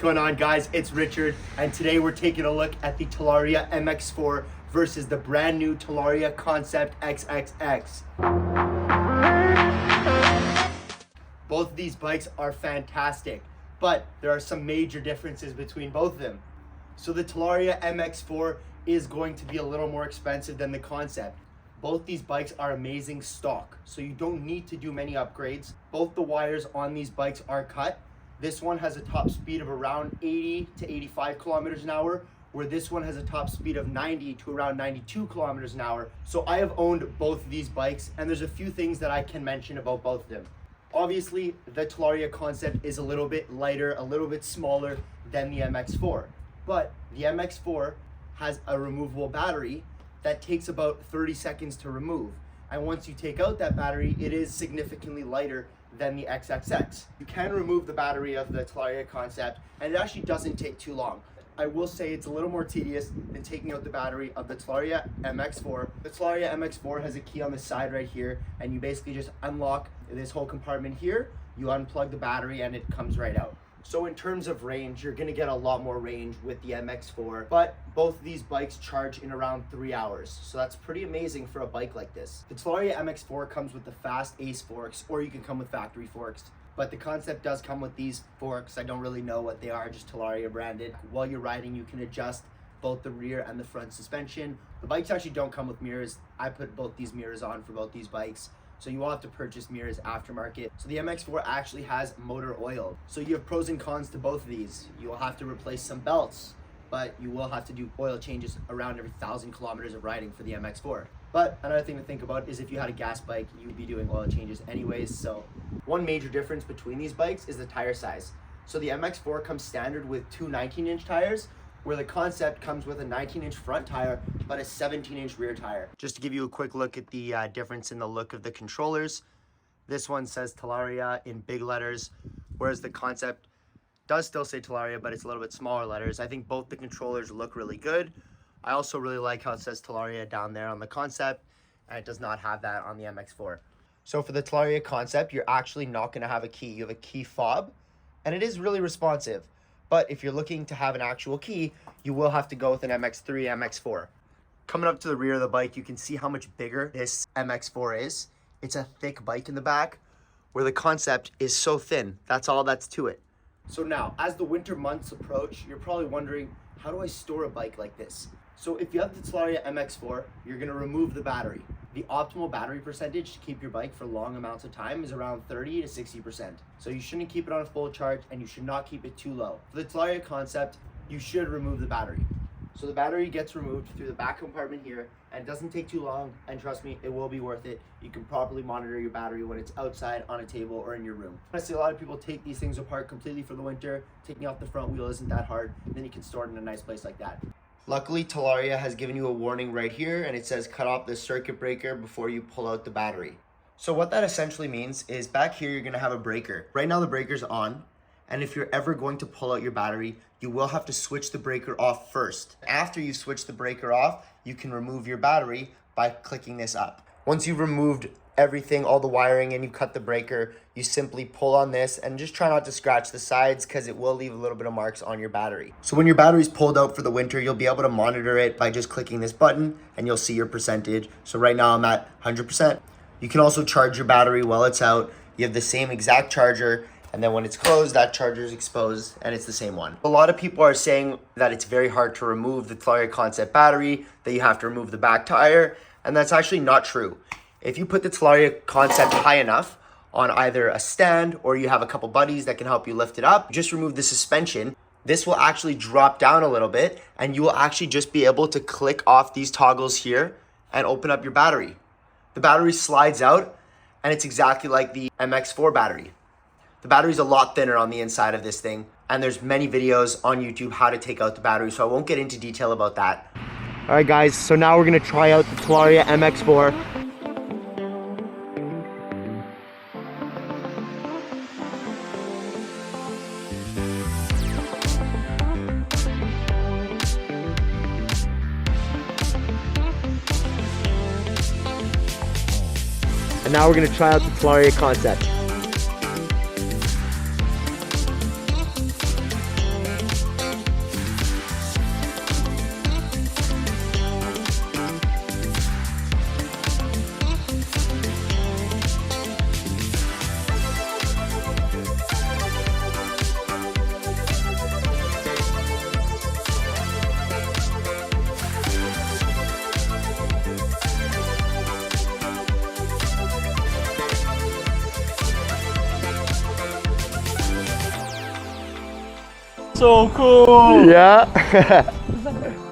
going on, guys? It's Richard, and today we're taking a look at the Talaria MX4 versus the brand new Talaria Concept XXX. Both of these bikes are fantastic, but there are some major differences between both of them. So the Talaria MX4 is going to be a little more expensive than the Concept. Both these bikes are amazing stock, so you don't need to do many upgrades. Both the wires on these bikes are cut. This one has a top speed of around 80 to 85 kilometers an hour, where this one has a top speed of 90 to around 92 kilometers an hour. So I have owned both of these bikes, and there's a few things that I can mention about both of them. Obviously, the Talaria Concept is a little bit lighter, a little bit smaller than the MX4, but the MX4 has a removable battery that takes about 30 seconds to remove. And once you take out that battery, it is significantly lighter than the XXX. You can remove the battery of the Talaria Concept, and it actually doesn't take too long. I will say it's a little more tedious than taking out the battery of the Talaria MX4. The Talaria MX4 has a key on the side right here, and you basically just unlock this whole compartment here, you unplug the battery, and it comes right out. So in terms of range, you're gonna get a lot more range with the MX4, but both of these bikes charge in around 3 hours. So that's pretty amazing for a bike like this. The Talaria MX4 comes with the fast Ace forks, or you can come with factory forks. But the Concept does come with these forks. I don't really know what they are, just Talaria branded. While you're riding, you can adjust both the rear and the front suspension. The bikes actually don't come with mirrors. I put both these mirrors on for both these bikes. So you will have to purchase mirrors aftermarket. So the MX4 actually has motor oil. So you have pros and cons to both of these. You will have to replace some belts, but you will have to do oil changes around every 1,000 kilometers of riding for the MX4. But another thing to think about is if you had a gas bike, you would be doing oil changes anyways. So one major difference between these bikes is the tire size. So the MX4 comes standard with two 19-inch tires, where the Concept comes with a 19-inch front tire, but a 17-inch rear tire. Just to give you a quick look at the difference in the look of the controllers, this one says Talaria in big letters, whereas the Concept does still say Talaria, but it's a little bit smaller letters. I think both the controllers look really good. I also really like how it says Talaria down there on the Concept, and it does not have that on the MX4. So for the Talaria Concept, you're actually not gonna have a key. You have a key fob, and it is really responsive. But if you're looking to have an actual key, you will have to go with an MX3, MX4. Coming up to the rear of the bike, you can see how much bigger this MX4 is. It's a thick bike in the back, where the Concept is so thin. That's all that's to it. So now, as the winter months approach, you're probably wondering, how do I store a bike like this? So if you have the Talaria MX4, you're gonna remove the battery. The optimal battery percentage to keep your bike for long amounts of time is around 30 to 60%. So you shouldn't keep it on a full charge, and you should not keep it too low. For the Talaria Concept, you should remove the battery. So the battery gets removed through the back compartment here, and it doesn't take too long, and trust me, it will be worth it. You can properly monitor your battery when it's outside on a table or in your room. I see a lot of people take these things apart completely for the winter. Taking off the front wheel isn't that hard, and then you can store it in a nice place like that. Luckily, Talaria has given you a warning right here, and it says cut off the circuit breaker before you pull out the battery. So what that essentially means is back here, you're gonna have a breaker. Right now the breaker's on, and if you're ever going to pull out your battery, you will have to switch the breaker off first. After you switch the breaker off, you can remove your battery by clicking this up. Once you've removed everything, all the wiring, and you cut the breaker, you simply pull on this and just try not to scratch the sides, because it will leave a little bit of marks on your battery. So when your battery's pulled out for the winter, you'll be able to monitor it by just clicking this button, and you'll see your percentage. So right now I'm at 100%. You can also charge your battery while it's out. You have the same exact charger, and then when it's closed, that charger is exposed, and it's the same one. A lot of people are saying that it's very hard to remove the Talaria Concept battery, that you have to remove the back tire, and that's actually not true. If you put the Talaria Concept high enough on either a stand, or you have a couple buddies that can help you lift it up, just remove the suspension. This will actually drop down a little bit, and you will actually just be able to click off these toggles here and open up your battery. The battery slides out, and it's exactly like the MX4 battery. The battery's a lot thinner on the inside of this thing, and there's many videos on YouTube how to take out the battery, so I won't get into detail about that. All right, guys, so now we're gonna try out the Talaria MX4. And now we're gonna try out the Talaria Concept. So cool. Yeah.